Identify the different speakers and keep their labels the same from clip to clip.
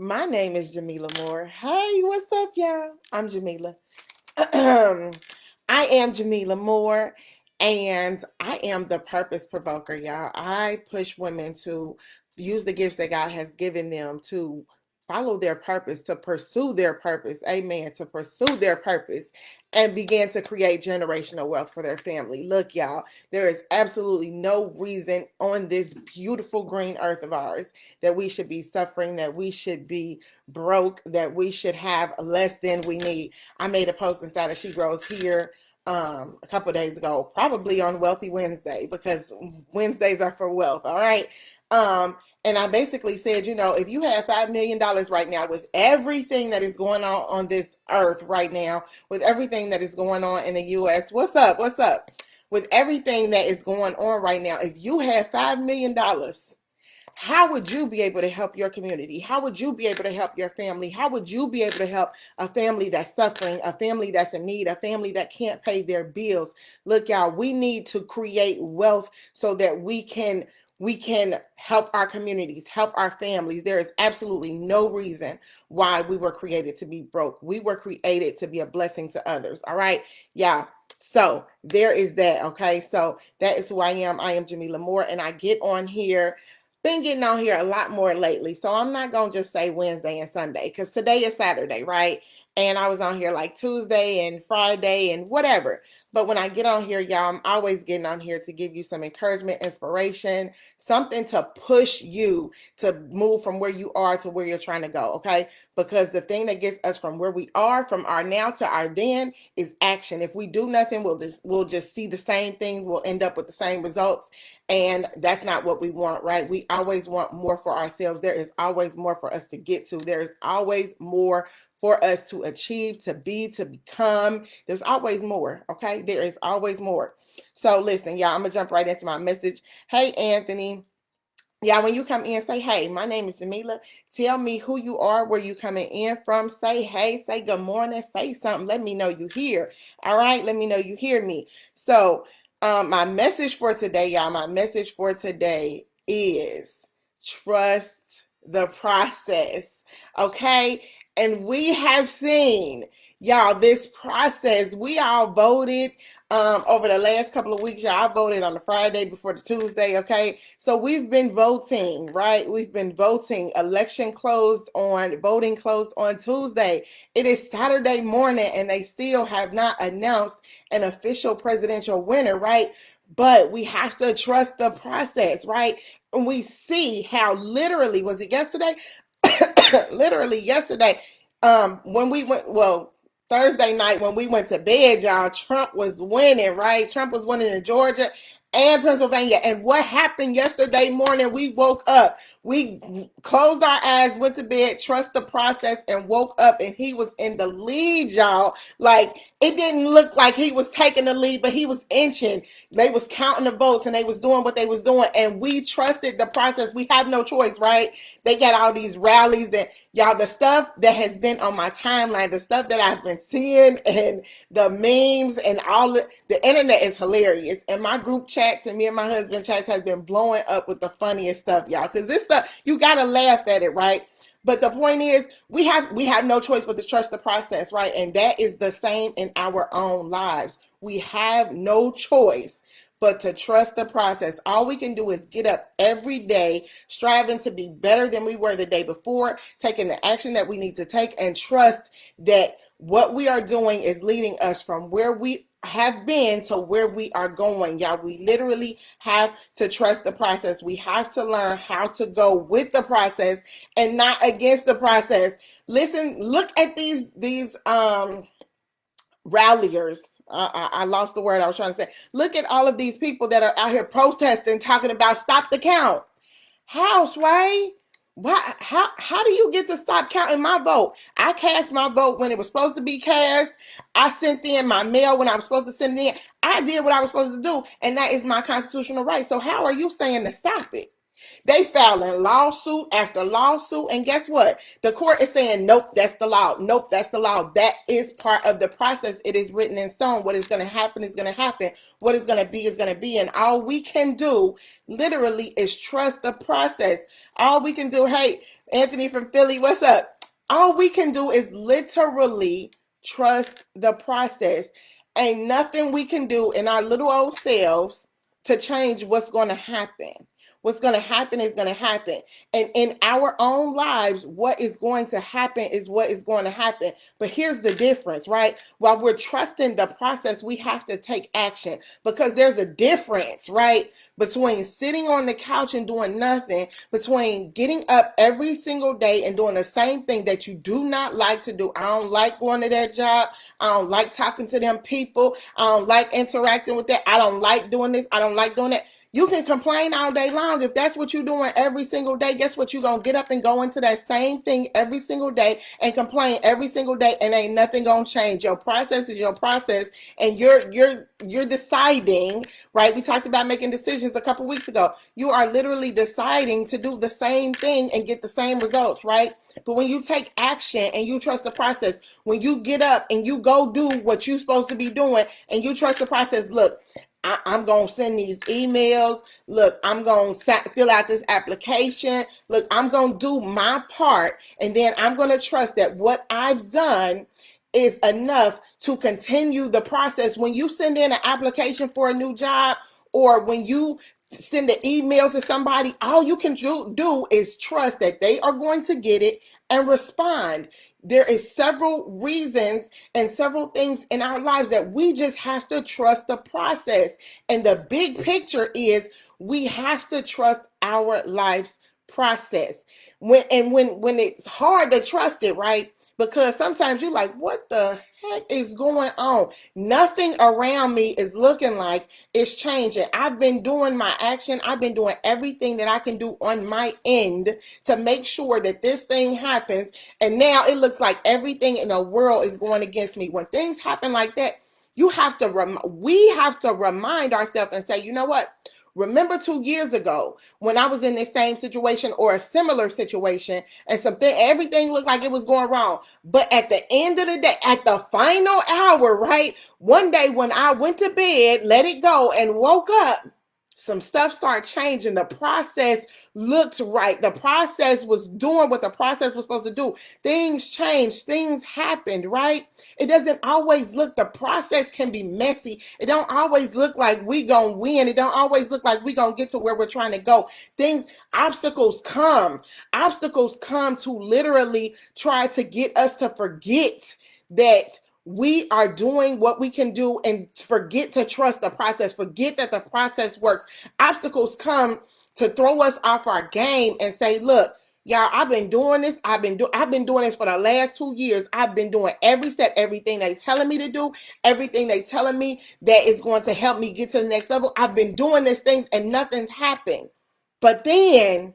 Speaker 1: My name is Jameelah Moore. Hey, what's up, y'all? I'm Jameelah. I am Jameelah Moore, and I am the purpose provoker, y'all. I push women to use the gifts that God has given them to follow their purpose, to pursue their purpose, amen, to pursue their purpose and begin to create generational wealth for their family. Look, y'all, there is absolutely no reason on this beautiful green earth of ours that we should be suffering, that we should be broke, that we should have less than we need. I made a post inside of She Grows Here a couple of days ago, probably on Wealthy Wednesday, because Wednesdays are for wealth. All right. And I basically said, if you have $5 million right now with everything that is going on this earth right now, with everything that is going on in the US, what's up? What's up? With everything that is going on right now, if you have $5 million, how would you be able to help your community? How would you be able to help your family? How would you be able to help a family that's suffering, a family that's in need, a family that can't pay their bills? Look, y'all, we need to create wealth so that we can help our communities, help our families. There is absolutely no reason why we were created to be broke. We were created to be a blessing to others. All right, yeah. So there is that. Okay, so that is who I am. I am Jameelah Moore, and I get on here, been getting on here a lot more lately. So I'm not going to just say Wednesday and Sunday, because today is Saturday, right? And I was on here like Tuesday and Friday and whatever. But when I get on here, y'all, I'm always getting on here to give you some encouragement, inspiration, something to push you to move from where you are to where you're trying to go, okay? Because the thing that gets us from where we are, from our now to our then, is action. If we do nothing, we'll just see the same thing. We'll end up with the same results. And that's not what we want, right? We always want more for ourselves. There is always more for us to get to. There is always more for us to achieve, to be, to become. There's always more, okay? There is always more. So listen, y'all, I'm going to jump right into my message. Hey, Anthony. Yeah, when you come in, say, hey, my name is Jameelah. Tell me who you are, where you coming in from. Say, hey, say good morning, say something. Let me know you here. All right, let me know you hear me. So my message for today, y'all, my message for today is trust the process, okay? And we have seen, y'all, this process. We all voted over the last couple of weeks. Y'all, I voted on the Friday before the Tuesday, okay? So we've been voting, right? We've been voting. Voting closed on Tuesday. It is Saturday morning, and they still have not announced an official presidential winner, right? But we have to trust the process, right? And we see how literally, was it yesterday? Literally yesterday, when we went, well, Thursday night when we went to bed, y'all, Trump was winning, right? Trump was winning in Georgia and Pennsylvania. And what happened yesterday morning? We woke up, we closed our eyes, went to bed, trust the process, and woke up, and he was in the lead, y'all. Like, it didn't look like he was taking the lead, but he was inching. They was counting the votes, and they was doing what they was doing, and we trusted the process. We have no choice, right? They got all these rallies that, y'all, the stuff that has been on my timeline, the stuff that I've been seeing, and the memes and all the internet is hilarious. And my group chats and me and my husband chats has been blowing up with the funniest stuff, y'all. Because this stuff, you gotta laugh at it, right? But the point is, we have no choice but to trust the process, right? And that is the same in our own lives. We have no choice but to trust the process. All we can do is get up every day, striving to be better than we were the day before, taking the action that we need to take, and trust that what we are doing is leading us from where we have been to where we are going. Y'all, we literally have to trust the process. We have to learn how to go with the process and not against the process. Listen, look at these ralliers. I lost the word I was trying to say. Look at all of these people that are out here protesting, talking about stop the count. How, Sway? Why? How do you get to stop counting my vote? I cast my vote when it was supposed to be cast. I sent in my mail when I was supposed to send it in. I did what I was supposed to do, and that is my constitutional right. So how are you saying to stop it? They filing lawsuit after lawsuit, and guess what? The court is saying, nope, that's the law. Nope, that's the law. That is part of the process. It is written in stone. What is going to happen is going to happen. What is going to be is going to be. And all we can do literally is trust the process. All we can do, hey, Anthony from Philly, what's up? All we can do is literally trust the process. Ain't nothing we can do in our little old selves to change what's going to happen. What's going to happen is going to happen. And in our own lives, what is going to happen is what is going to happen. But here's the difference, right? While we're trusting the process, we have to take action, because there's a difference, right? Between sitting on the couch and doing nothing, between getting up every single day and doing the same thing that you do not like to do. I don't like going to that job. I don't like talking to them people. I don't like interacting with that. I don't like doing this. I don't like doing that. You can complain all day long. If that's what you're doing every single day, guess what? You're going to get up and go into that same thing every single day and complain every single day, and ain't nothing going to change. Your process is your process, and you're deciding, right? We talked about making decisions a couple weeks ago. You are literally deciding to do the same thing and get the same results, right? But when you take action and you trust the process, when you get up and you go do what you're supposed to be doing and you trust the process, look, I'm going to send these emails. Look, I'm going to fill out this application. Look, I'm going to do my part. And then I'm going to trust that what I've done is enough to continue the process. When you send in an application for a new job, or when you send an email to somebody, all you can do is trust that they are going to get it and respond. There is several reasons and several things in our lives that we just have to trust the process. And the big picture is we have to trust our life's process. When it's hard to trust it, right? Because sometimes you're like, what the heck is going on? Nothing around me is looking like it's changing. I've been doing my action. I've been doing everything that I can do on my end to make sure that this thing happens. And now it looks like everything in the world is going against me. When things happen like that, we have to remind ourselves and say, you know what? Remember 2 years ago when I was in this same situation or a similar situation, and everything looked like it was going wrong. But at the end of the day, at the final hour, right? One day when I went to bed, let it go, and woke up, some stuff started changing. The process looked right. The process was doing what the process was supposed to do. Things changed. Things happened, right? It doesn't always look, the process can be messy. It don't always look like we gonna win. It don't always look like we gonna get to where we're trying to go. Obstacles come. Obstacles come to literally try to get us to forget that we are doing what we can do and forget to trust the process, forget that the process works. Obstacles come to throw us off our game and say, look, y'all, I've been doing this. I've been doing this for the last 2 years. I've been doing every step, everything they're telling me to do, everything they're telling me that is going to help me get to the next level. I've been doing these things and nothing's happened. But then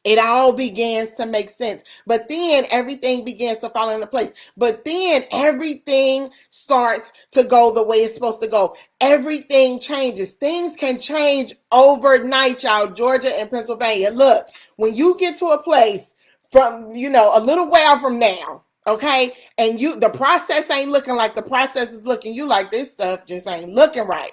Speaker 1: it all begins to make sense. But then everything begins to fall into place. But then everything starts to go the way it's supposed to go. Everything changes. Things can change overnight, y'all. Georgia and Pennsylvania. Look, when you get to a place from, a little while from now, okay, and the process ain't looking like the process is looking, you like, this stuff just ain't looking right.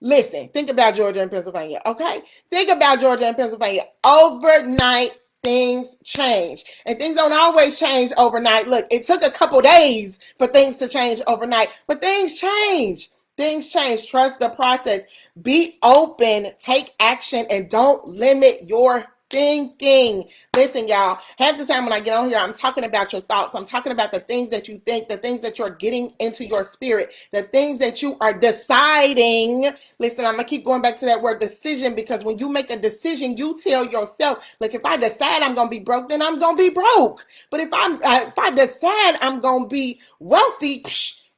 Speaker 1: Listen, think about Georgia and Pennsylvania, okay? Think about Georgia and Pennsylvania. Overnight, things change. And things don't always change overnight. Look, it took a couple days for things to change overnight, but things change. Things change. Trust the process. Be open, take action, and don't limit your thinking. Listen, y'all, half the time when I get on here, I'm talking about your thoughts. I'm talking about the things that you think, the things that you're getting into your spirit, the things that you are deciding. Listen, I'm going to keep going back to that word decision, because when you make a decision, you tell yourself, look, if I decide I'm going to be broke, then I'm going to be broke. But if I decide I'm going to be wealthy,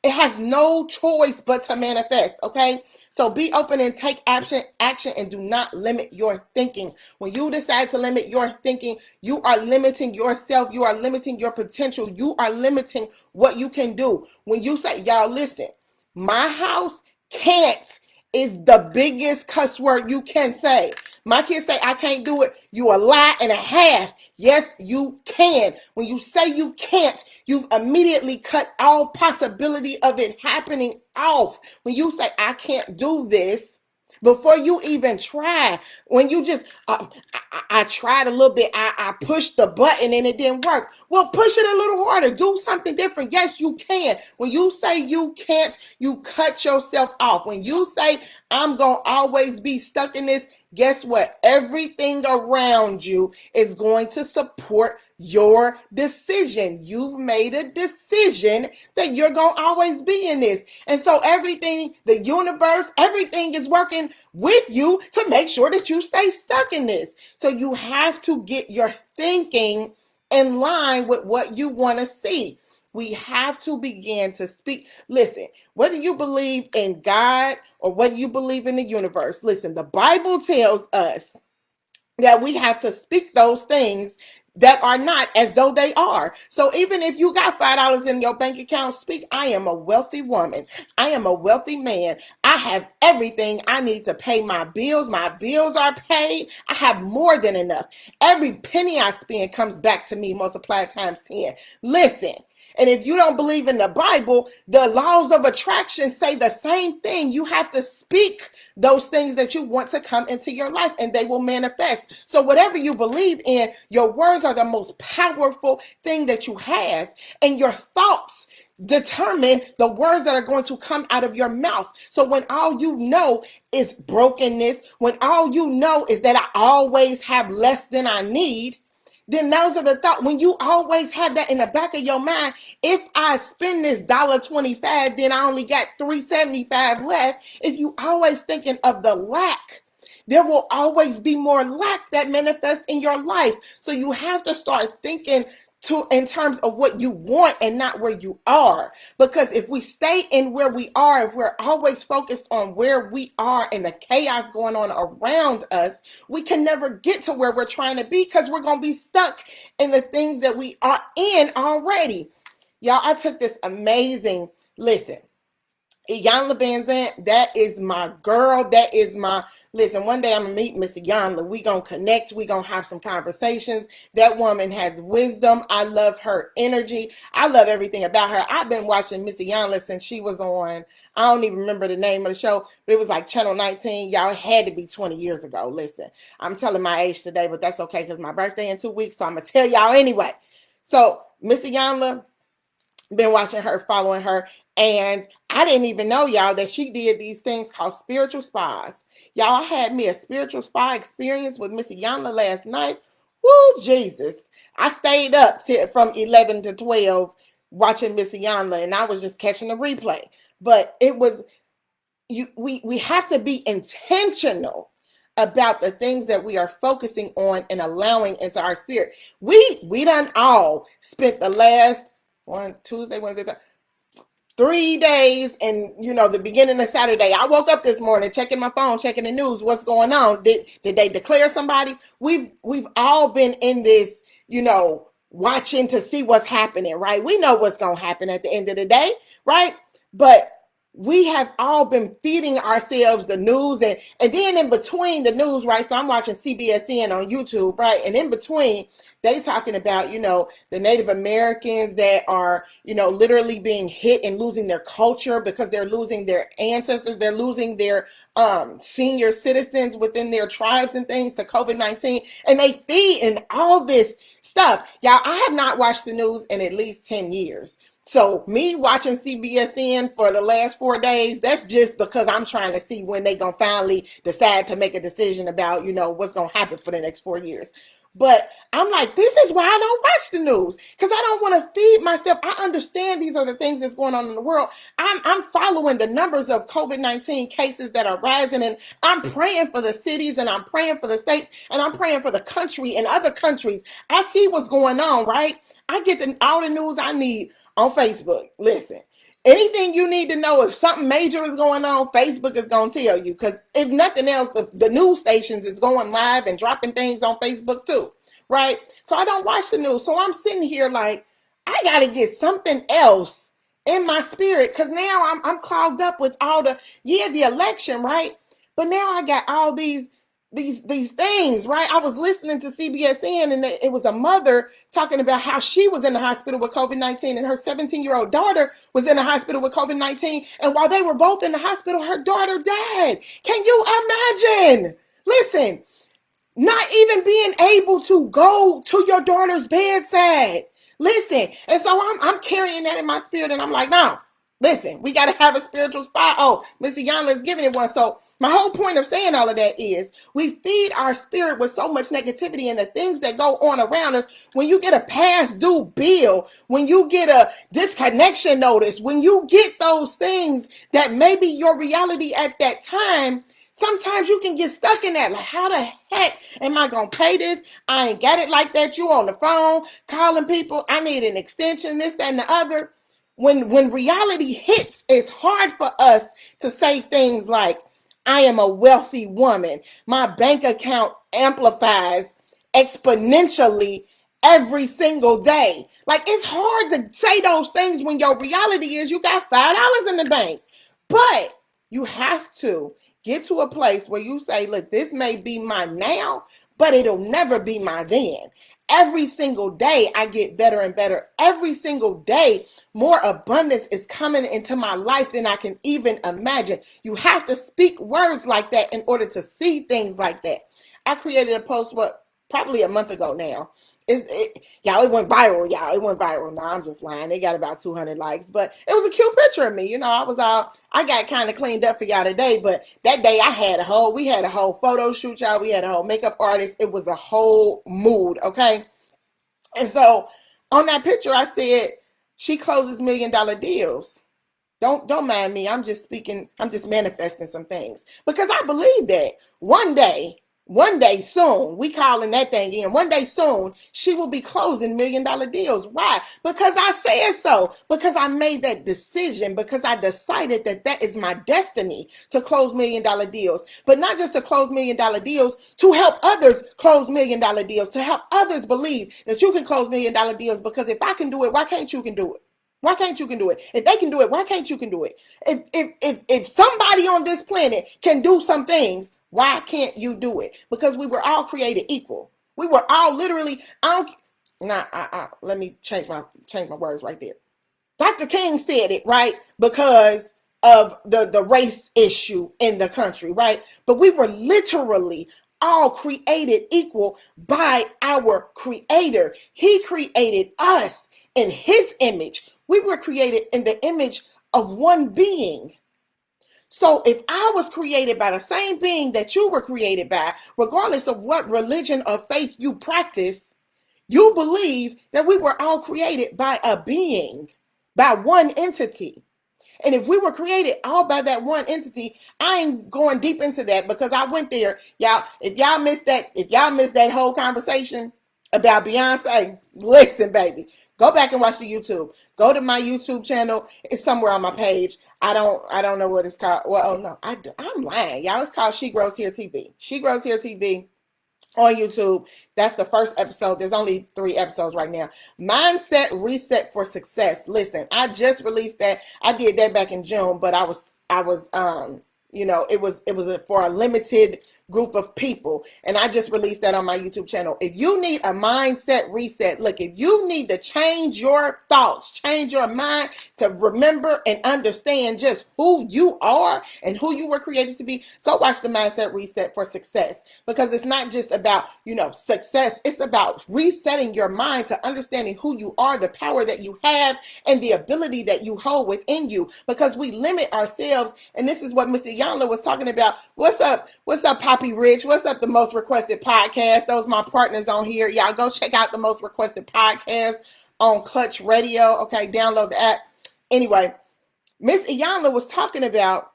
Speaker 1: it has no choice but to manifest, okay? So be open and take action, and do not limit your thinking. When you decide to limit your thinking, you are limiting yourself. You are limiting your potential. You are limiting what you can do. When you say, y'all, listen, my house can't is the biggest cuss word you can say. My kids say I can't do it. You a lie and a half. Yes, you can. When you say you can't, you've immediately cut all possibility of it happening off. When you say I can't do this, before you even try. When you just, I tried a little bit, I pushed the button and it didn't work. Well, push it a little harder. Do something different. Yes, you can. When you say you can't, you cut yourself off. When you say, I'm going to always be stuck in this, guess what? Everything around you is going to support your decision. You've made a decision that you're going to always be in this. And so everything, the universe, everything is working with you to make sure that you stay stuck in this. So you have to get your thinking in line with what you want to see. We have to begin to speak. Listen, whether you believe in God or whether you believe in the universe, listen, the Bible tells us that we have to speak those things that are not as though they are. So even if you got $5 in your bank account, speak, I am a wealthy woman. I am a wealthy man. I have everything I need to pay my bills. My bills are paid. I have more than enough. Every penny I spend comes back to me multiplied times 10. Listen. And if you don't believe in the Bible, the laws of attraction say the same thing. You have to speak those things that you want to come into your life and they will manifest. So whatever you believe in, your words are the most powerful thing that you have. And your thoughts determine the words that are going to come out of your mouth. So when all you know is brokenness, when all you know is that I always have less than I need, then those are the thoughts. When you always have that in the back of your mind, if I spend this $1.25, then I only got $3.75 left. If you always thinking of the lack, there will always be more lack that manifests in your life. So you have to start thinking in terms of what you want and not where you are. Because if we stay in where we are, if we're always focused on where we are and the chaos going on around us, we can never get to where we're trying to be because we're going to be stuck in the things that we are in already. Y'all, I took this amazing, listen, Iyanla Vanzant, that is my girl. That is my, listen, one day I'm going to meet Miss Iyanla. We going to connect. We going to have some conversations. That woman has wisdom. I love her energy. I love everything about her. I've been watching Miss Iyanla since she was on, I don't even remember the name of the show, but it was like Channel 19. Y'all, it had to be 20 years ago. Listen, I'm telling my age today, but that's okay because my birthday in 2 weeks, so I'm going to tell y'all anyway. So Miss Iyanla, been watching her, following her, and I didn't even know, y'all, that she did these things called spiritual spas. Y'all, I had me a spiritual spa experience with Miss Iyanla last night. Woo, Jesus. I stayed up from 11 to 12 watching Miss Iyanla, and I was just catching the replay. But it was, we have to be intentional about the things that we are focusing on and allowing into our spirit. We done all spent the last Tuesday, Wednesday, 3 days, and the beginning of Saturday. I woke up this morning checking my phone, checking the news. What's going on? Did they declare somebody? We've all been in this, watching to see what's happening, right? We know what's going to happen at the end of the day, right? But we have all been feeding ourselves the news, and then in between the news, right? So I'm watching CBSN on YouTube, right? And in between, they talking about, the Native Americans that are, literally being hit and losing their culture because they're losing their ancestors. They're losing their senior citizens within their tribes and things to COVID-19. And they feed and all this stuff. Y'all, I have not watched the news in at least 10 years. So me watching CBSN for the last 4 days, that's just because I'm trying to see when they going to finally decide to make a decision about, what's going to happen for the next 4 years. But I'm like, this is why I don't watch the news, because I don't want to feed myself. I understand these are the things that's going on in the world. I'm following the numbers of COVID-19 cases that are rising, and I'm praying for the cities, and I'm praying for the states, and I'm praying for the country and other countries. I see what's going on, right? I get all the news I need on Facebook. Listen, anything you need to know, if something major is going on, Facebook is going to tell you. Because if nothing else, the news stations is going live and dropping things on Facebook too, right? So I don't watch the news. So I'm sitting here like, I got to get something else in my spirit, because now I'm clogged up with all the election, right? But now I got all these these things, right? I was listening to CBSN, and it was a mother talking about how she was in the hospital with COVID-19, and her 17-year-old daughter was in the hospital with COVID-19. And while they were both in the hospital, her daughter died. Can you imagine? Listen, not even being able to go to your daughter's bedside. Listen, and so I'm carrying that in my spirit, and I'm like, no, listen, we got to have a spiritual spot. Oh, Mr. Yanla is giving it one. So my whole point of saying all of that is we feed our spirit with so much negativity and the things that go on around us. When you get a past due bill, when you get a disconnection notice, when you get those things that may be your reality at that time, sometimes you can get stuck in that. Like, how the heck am I going to pay this? I ain't got it like that. You on the phone calling people. I need an extension, this, that, and the other. When reality hits, it's hard for us to say things like, I am a wealthy woman. My bank account amplifies exponentially every single day. Like, it's hard to say those things when your reality is you got $5 in the bank. But you have to get to a place where you say, look, this may be my now, but it'll never be my then. Every single day I get better and better. Every single day more abundance is coming into my life than I can even imagine. You have to speak words like that in order to see things like that. I created a post, probably a month ago now. It went viral, y'all. It went viral. No, I'm just lying. They got about 200 likes, but it was a cute picture of me. You know, I got kind of cleaned up for y'all today, but that day we had a whole photo shoot, y'all. We had a whole makeup artist. It was a whole mood, okay? And so on that picture, I said, she closes $1 million deals. Don't mind me. I'm just manifesting some things because I believe that one day soon, we calling that thing in. One day soon, she will be closing $1 million deals. Why? Because I said so. Because I made that decision. Because I decided that is my destiny to close $1 million deals. But not just to close $1 million deals, to help others close $1 million deals. To help others believe that you can close $1 million deals. Because if I can do it, why can't you can do it? Why can't you can do it? If they can do it, why can't you can do it? If somebody on this planet can do some things, why can't you do it? Because we were all created equal. We were all literally. Let me change my words right there. Dr. King said it, right? Because of the race issue in the country, right? But we were literally all created equal by our Creator. He created us in His image. We were created in the image of one being. So if I was created by the same being that you were created by, regardless of what religion or faith you practice, you believe that we were all created by a being, by one entity. And if we were created all by that one entity, I ain't going deep into that because I went there. Y'all, if y'all missed that whole conversation about Beyonce, listen, baby, go back and watch the YouTube. Go to my YouTube channel. It's somewhere on my page. I don't know what it's called. Well, oh no, I'm lying. Y'all, it's called She Grows Here TV. She Grows Here TV on YouTube. That's the first episode. There's only 3 episodes right now. Mindset Reset for Success. Listen, I just released that. I did that back in June, but I was it was for a limited group of people, and I just released that on my YouTube channel. If you need a mindset reset, look, if you need to change your thoughts, change your mind to remember and understand just who you are and who you were created to be, go watch the Mindset Reset for Success, because it's not just about, success. It's about resetting your mind to understanding who you are, the power that you have, and the ability that you hold within you, because we limit ourselves. And this is what Mr. Yanla was talking about. What's up, Poppy Rich? What's up, the Most Requested Podcast? Those are my partners on here. Y'all go check out the Most Requested Podcast on Clutch Radio. Okay, download the app. Anyway, Miss Iyanla was talking about,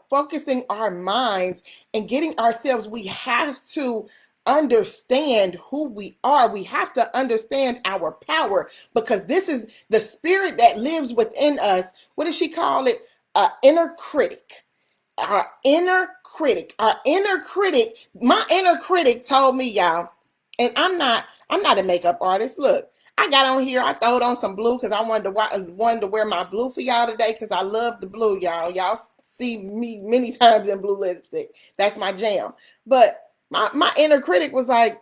Speaker 1: focusing our minds and getting ourselves. We have to understand who we are. We have to understand our power, because this is the spirit that lives within us. What does she call it? Inner critic. Our inner critic. My inner critic told me, y'all, and I'm not a makeup artist. Look, I got on here, I throwed on some blue because I wanted to wear my blue for y'all today, because I love the blue, y'all. Y'all see me many times in blue lipstick. That's my jam. But my inner critic was like,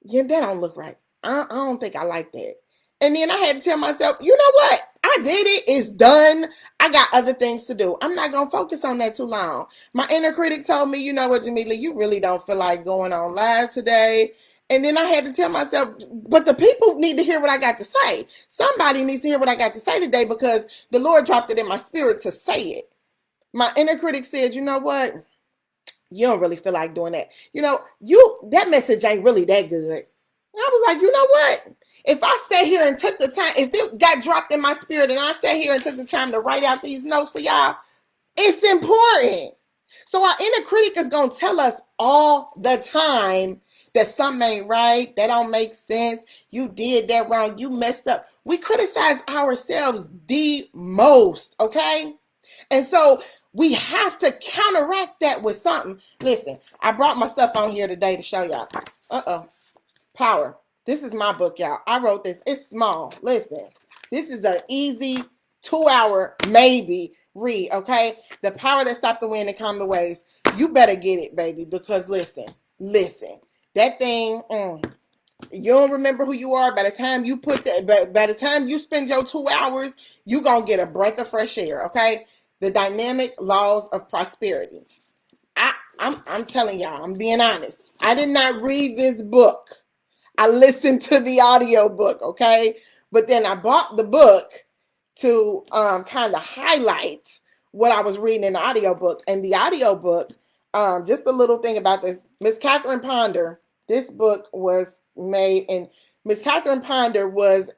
Speaker 1: yeah, that don't look right. I don't think I like that. And then I had to tell myself, you know what? I did it. It's done. I got other things to do. I'm not going to focus on that too long. My inner critic told me, you know what, Jameelah, you really don't feel like going on live today. And then I had to tell myself, but the people need to hear what I got to say. Somebody needs to hear what I got to say today because the Lord dropped it in my spirit to say it. My inner critic said, you know what? You don't really feel like doing that. That message ain't really that good. I was like, you know what? If I sat here and took the time, if it got dropped in my spirit and I sat here and took the time to write out these notes for y'all, it's important. So our inner critic is going to tell us all the time that something ain't right, that don't make sense, you did that wrong, you messed up. We criticize ourselves the most, okay? And so we have to counteract that with something. Listen, I brought my stuff on here today to show y'all. Power. This is my book, y'all. I wrote this. It's small. Listen, this is an easy 2-hour maybe read, okay? The Power That Stopped the Wind and Calmed the Waves. You better get it, baby, because listen. That thing, you don't remember who you are. By the time you by the time you spend your 2 hours, you gonna get a breath of fresh air, okay? The Dynamic Laws of Prosperity. I'm telling y'all, I'm being honest. I did not read this book. I listened to the audio book, okay? But then I bought the book to kind of highlight what I was reading in the audio book. And the audio book, just a little thing about this, Miss Catherine Ponder, this book was made, and Miss Catherine Ponder was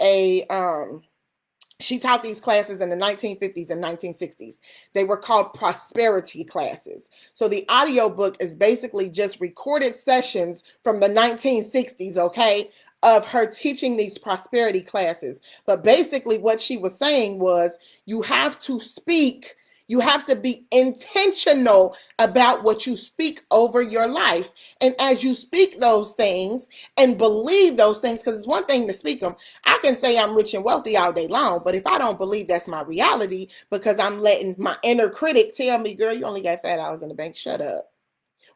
Speaker 1: she taught these classes in the 1950s and 1960s. They were called prosperity classes. So the audio book is basically just recorded sessions from the 1960s, okay, of her teaching these prosperity classes. But basically what she was saying was you have to speak. You have to be intentional about what you speak over your life. And as you speak those things and believe those things, because it's one thing to speak them. I can say I'm rich and wealthy all day long, but if I don't believe that's my reality because I'm letting my inner critic tell me, girl, you only got $5 in the bank, shut up.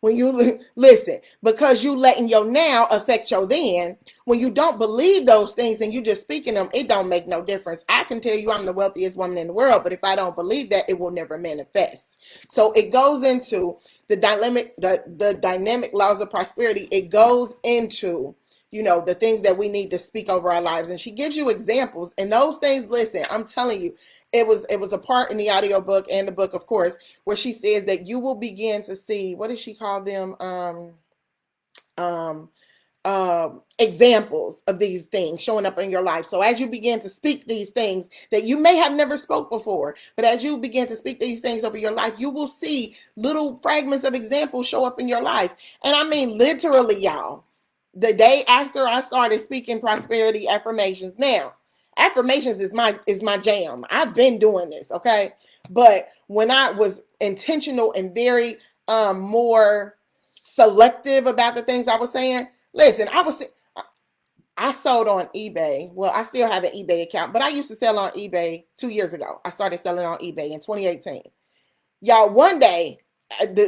Speaker 1: When you listen, because you letting your now affect your then, when you don't believe those things and you just speaking them, it don't make no difference. I can tell you I'm the wealthiest woman in the world, but if I don't believe that, it will never manifest. So it goes into the dynamic laws of prosperity. It goes into the things that we need to speak over our lives. And she gives you examples. And those things, listen, I'm telling you, it was a part in the audio book and the book, of course, where she says that you will begin to see, what does she call them? Examples of these things showing up in your life. So as you begin to speak these things that you may have never spoke before, but as you begin to speak these things over your life, you will see little fragments of examples show up in your life. And I mean, literally, y'all, the day after I started speaking prosperity affirmations. Now, affirmations is my jam. I've been doing this, okay? But when I was intentional and very more selective about the things I was saying, listen, I sold on eBay. Well, I still have an eBay account, but I used to sell on eBay 2 years ago. I started selling on eBay in 2018. Y'all, one day,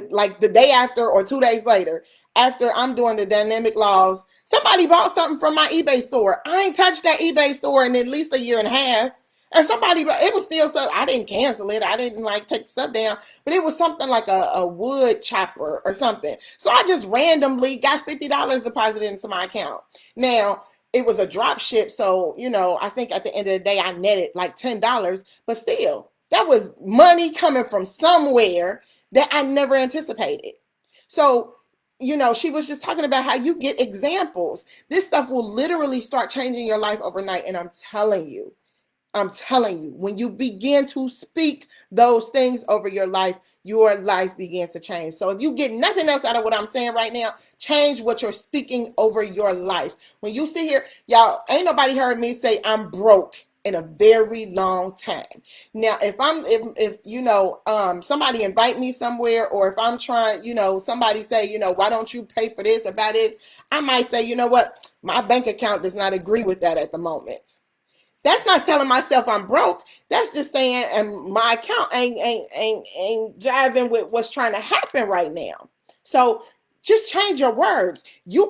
Speaker 1: like the day after or 2 days later, after I'm doing the dynamic laws, somebody bought something from my eBay store. I ain't touched that eBay store in at least a year and a half. And it was still so, I didn't cancel it. I didn't take stuff down, but it was something like a wood chopper or something. So I just randomly got $50 deposited into my account. Now, it was a drop ship. So, I think at the end of the day, I netted like $10, but still, that was money coming from somewhere that I never anticipated. So, she was just talking about how you get examples. This stuff will literally start changing your life overnight. And I'm telling you, when you begin to speak those things over your life begins to change. So if you get nothing else out of what I'm saying right now, change what you're speaking over your life. When you sit here, y'all, ain't nobody heard me say I'm broke in a very long time. Now, if somebody invite me somewhere, or if I'm trying, somebody say, why don't you pay for this or buy this? I might say, you know what? My bank account does not agree with that at the moment. That's not telling myself I'm broke. That's just saying, and my account ain't jiving with what's trying to happen right now. So just change your words. You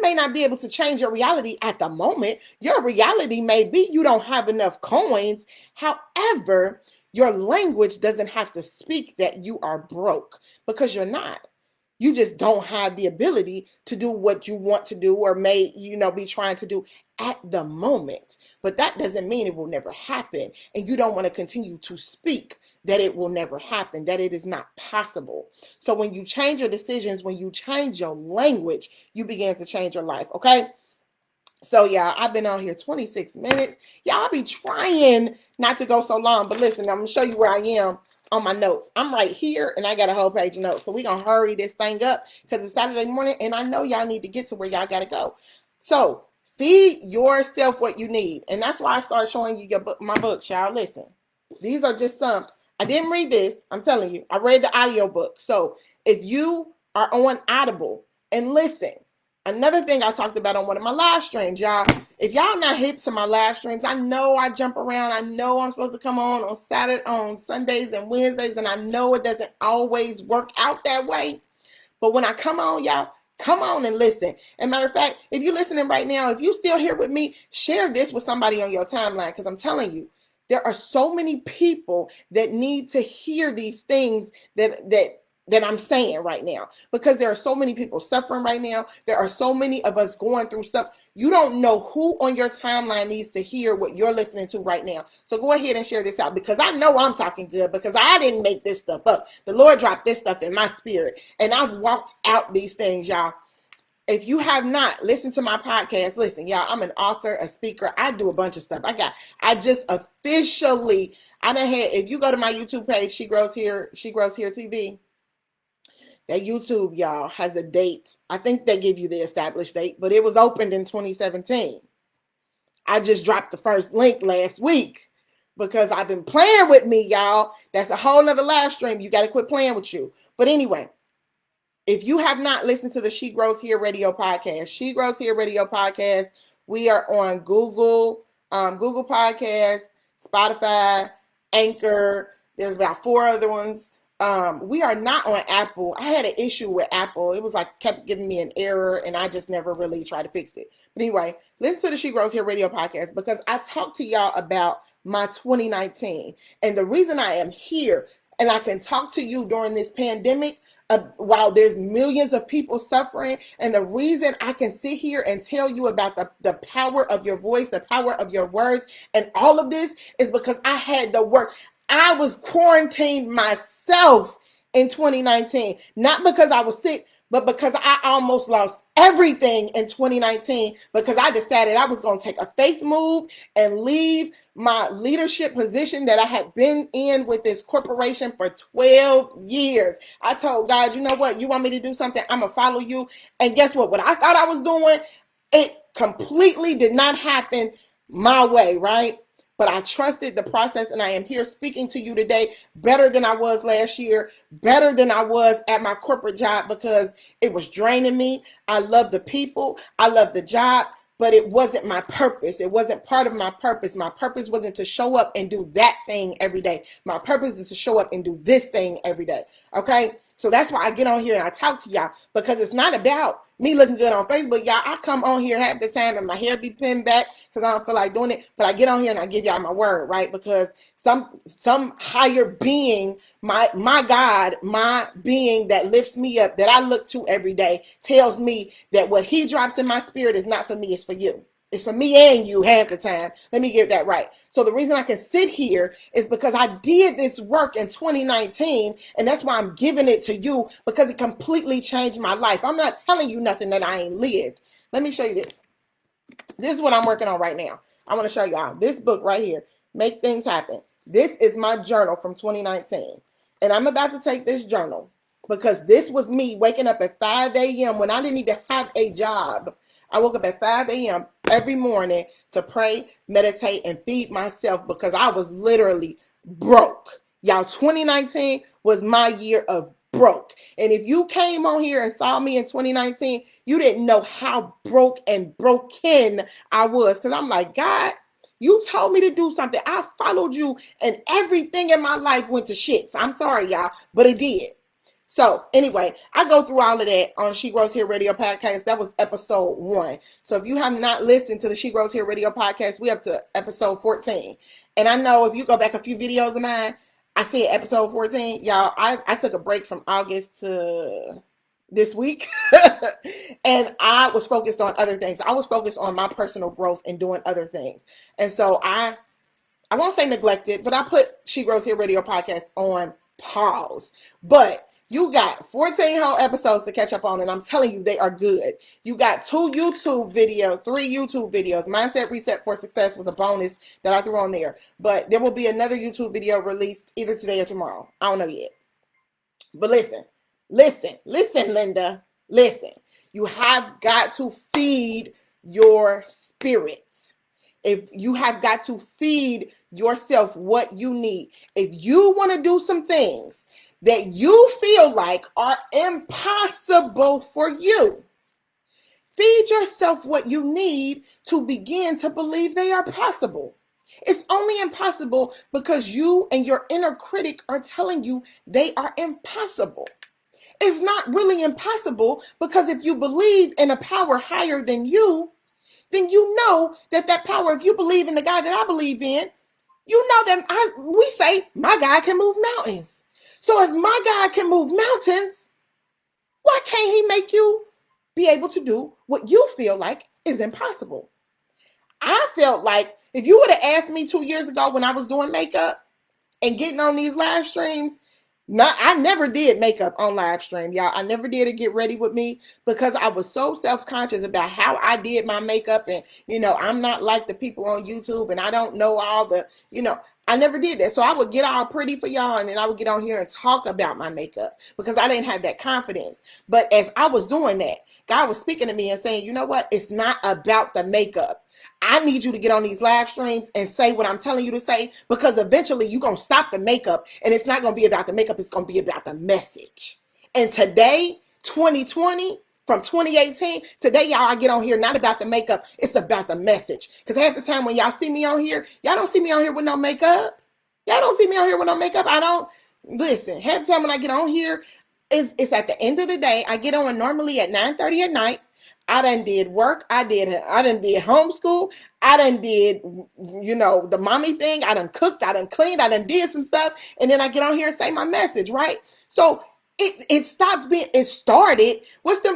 Speaker 1: may not be able to change your reality at the moment. Your reality may be you don't have enough coins. However, your language doesn't have to speak that you are broke, because you're not. You just don't have the ability to do what you want to do, or may, be trying to do at the moment. But that doesn't mean it will never happen. And you don't want to continue to speak that it will never happen, that it is not possible. So when you change your decisions, when you change your language, you begin to change your life. Okay. So yeah, I've been on here 26 minutes. Y'all be trying not to go so long, but listen, I'm gonna show you where I am on my notes. I'm right here and I got a whole page of notes. So we're gonna hurry this thing up because it's Saturday morning and I know y'all need to get to where y'all gotta go. So feed yourself what you need. And that's why I started showing you my books, y'all. Listen. These are just some. I didn't read this. I'm telling you. I read the audio book. So if you are on Audible and listen, another thing I talked about on one of my live streams, y'all, if y'all not hip to my live streams, I know I jump around. I know I'm supposed to come on Saturday, on Sundays and Wednesdays, and I know it doesn't always work out that way. But when I come on, y'all, come on and listen. And matter of fact, if you're listening right now, if you're still here with me, share this with somebody on your timeline, because I'm telling you, there are so many people that need to hear these things that I'm saying right now, because there are so many people suffering right now. There are so many of us going through stuff. You don't know who on your timeline needs to hear what you're listening to right now. So go ahead and share this out, because I know I'm talking good, because I didn't make this stuff up. The Lord dropped this stuff in my spirit, and I've walked out these things, y'all. If you have not listened to my podcast, listen, y'all, I'm an author, a speaker. I do a bunch of stuff. I just officially, if you go to my YouTube page, She Grows Here TV, that YouTube, y'all, has a date. I think they give you the established date, but it was opened in 2017. I just dropped the first link last week because I've been playing with me, y'all. That's a whole nother live stream. You got to quit playing with you. But anyway, if you have not listened to the She Grows Here Radio podcast, She Grows Here Radio podcast, we are on Google Podcasts, Spotify, Anchor. There's about 4 other ones. We are not on Apple. I had an issue with Apple. It was like kept giving me an error, and I just never really tried to fix it. But anyway, listen to the She Grows Here Radio podcast, because I talked to y'all about my 2019. And the reason I am here and I can talk to you during this pandemic, while there's millions of people suffering, and the reason I can sit here and tell you about the power of your voice, the power of your words, and all of this is because I had the work. I was quarantined myself in 2019, not because I was sick, but because I almost lost everything in 2019, because I decided I was going to take a faith move and leave my leadership position that I had been in with this corporation for 12 years. I told God, you know what? You want me to do something? I'm going to follow you. And guess what? What I thought I was doing, it completely did not happen my way, right? But I trusted the process, and I am here speaking to you today better than I was last year, better than I was at my corporate job, because it was draining me. I love the people. I love the job, but it wasn't my purpose. It wasn't part of my purpose. My purpose wasn't to show up and do that thing every day. My purpose is to show up and do this thing every day. Okay? So that's why I get on here and I talk to y'all, because it's not about me looking good on Facebook. Y'all, I come on here half the time and my hair be pinned back because I don't feel like doing it. But I get on here and I give y'all my word, right? Because some higher being, my God, my being that lifts me up, that I look to every day, tells me that what he drops in my spirit is not for me, it's for you. It's for me and you half the time. Let me get that right. So the reason I can sit here is because I did this work in 2019, and that's why I'm giving it to you, because it completely changed my life. I'm not telling you nothing that I ain't lived. Let me show you this. This is what I'm working on right now. I want to show y'all this book right here, Make Things Happen. This is my journal from 2019, and I'm about to take this journal because this was me waking up at 5 a.m. when I didn't even have a job. I woke up at 5 a.m. every morning to pray, meditate, and feed myself, because I was literally broke. Y'all, 2019 was my year of broke. And if you came on here and saw me in 2019, you didn't know how broke and broken I was. Because I'm like, God, You told me to do something. I followed you, and everything in my life went to shits. I'm sorry, y'all, but it did. So anyway, I go through all of that on She Grows Here Radio podcast. That was episode 1. So if you have not listened to the She Grows Here Radio podcast, we up to episode 14. And I know if you go back a few videos of mine, I said episode 14. Y'all, I took a break from August to this week. And I was focused on other things. I was focused on my personal growth and doing other things. And so I won't say neglected, but I put She Grows Here Radio podcast on pause. But you got 14 whole episodes to catch up on, and I'm telling you, they are good. You got 3 YouTube videos. Mindset Reset for Success was a bonus that I threw on there. But there will be another YouTube video released either today or tomorrow. I don't know yet. But listen, Linda. Listen. You have got to feed your spirit. If you have got to feed yourself what you need. If you want to do some things that you feel like are impossible for you, feed yourself what you need to begin to believe they are possible. It's only impossible because you and your inner critic are telling you they are impossible. It's not really impossible because if you believe in a power higher than you, then you know that power, if you believe in the God that I believe in, you know that we say, my God can move mountains. So if my God can move mountains, why can't he make you be able to do what you feel like is impossible? I felt like if you would have asked me 2 years ago when I was doing makeup and getting on these live streams, I never did makeup on live stream, y'all. I never did a get ready with me because I was so self-conscious about how I did my makeup. And, I'm not like the people on YouTube and I don't know all the, I never did that. So I would get all pretty for y'all and then I would get on here and talk about my makeup because I didn't have that confidence. But as I was doing that, God was speaking to me and saying, you know what? It's not about the makeup. I need you to get on these live streams and say what I'm telling you to say because eventually you're going to stop the makeup and it's not going to be about the makeup. It's going to be about the message. And today, 2020, from 2018, today, y'all, I get on here not about the makeup. It's about the message. Because half the time when y'all see me on here, y'all don't see me on here with no makeup. Y'all don't see me on here with no makeup. Listen, half the time when I get on here, it's at the end of the day. I get on normally at 9:30 at night. I done did work. I done did homeschool. I done did, the mommy thing. I done cooked. I done cleaned. I done did some stuff. And then I get on here and say my message, right? So it stopped being, it started. What's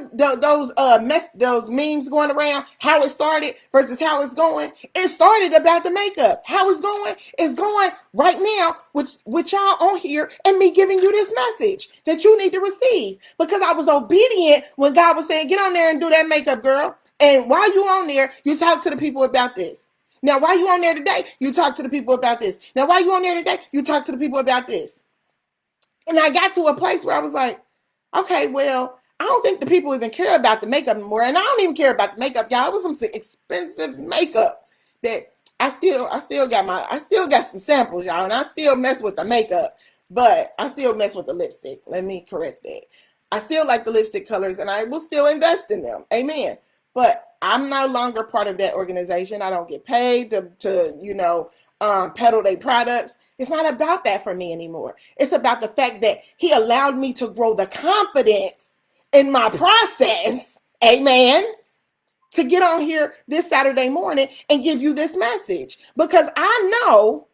Speaker 1: those memes going around? How it started versus how it's going. It started about the makeup. How it's going? It's going right now with y'all on here and me giving you this message that you need to receive because I was obedient when God was saying, get on there and do that makeup, girl. And while you on there, you talk to the people about this. Now, while you on there today, you talk to the people about this. Now, while you on there today, you talk to the people about this. And I got to a place where I was like, okay, well, I don't think the people even care about the makeup anymore. And I don't even care about the makeup, y'all. It was some expensive makeup that I still got some samples, y'all. And I still mess with the makeup, but I still mess with the lipstick. Let me correct that. I still like the lipstick colors and I will still invest in them. Amen. But I'm no longer part of that organization. I don't get paid to peddle their products. It's not about that for me anymore. It's about the fact that he allowed me to grow the confidence in my process, amen, to get on here this Saturday morning and give you this message. Because I know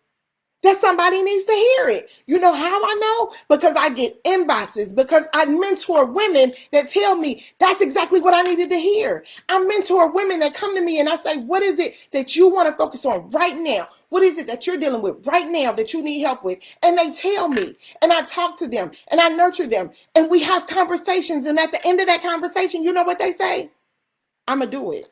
Speaker 1: that somebody needs to hear it. You know how I know? Because I get inboxes, because I mentor women that tell me that's exactly what I needed to hear. I mentor women that come to me and I say, what is it that you want to focus on right now? What is it that you're dealing with right now that you need help with? And they tell me, and I talk to them and I nurture them and we have conversations. And at the end of that conversation, you know what they say? I'm going to do it.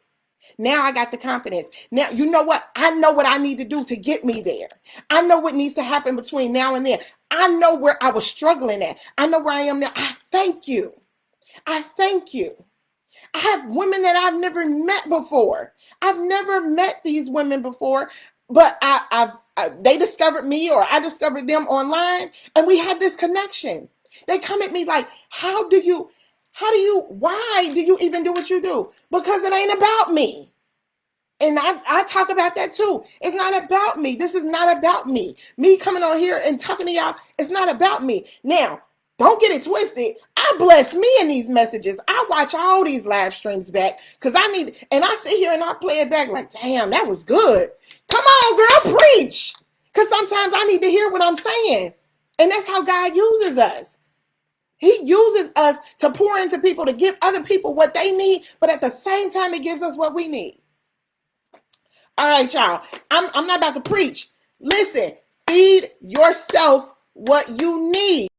Speaker 1: Now I got the confidence. Now, you know what? I know what I need to do to get me there. I know what needs to happen between now and then. I know where I was struggling at. I know where I am now. I thank you. I thank you. I have women that I've never met before. I've never met these women before, but they discovered me or I discovered them online and we had this connection. They come at me like, why do you even do what you do? Because it ain't about me. And I talk about that too. It's not about me. This is not about me. Me coming on here and talking to y'all, it's not about me. Now, don't get it twisted. I bless me in these messages. I watch all these live streams back because I need, and I sit here and I play it back like, damn, that was good. Come on, girl, preach. Because sometimes I need to hear what I'm saying. And that's how God uses us. He uses us to pour into people, to give other people what they need, but at the same time, He gives us what we need. All right, y'all. I'm not about to preach. Listen, feed yourself what you need.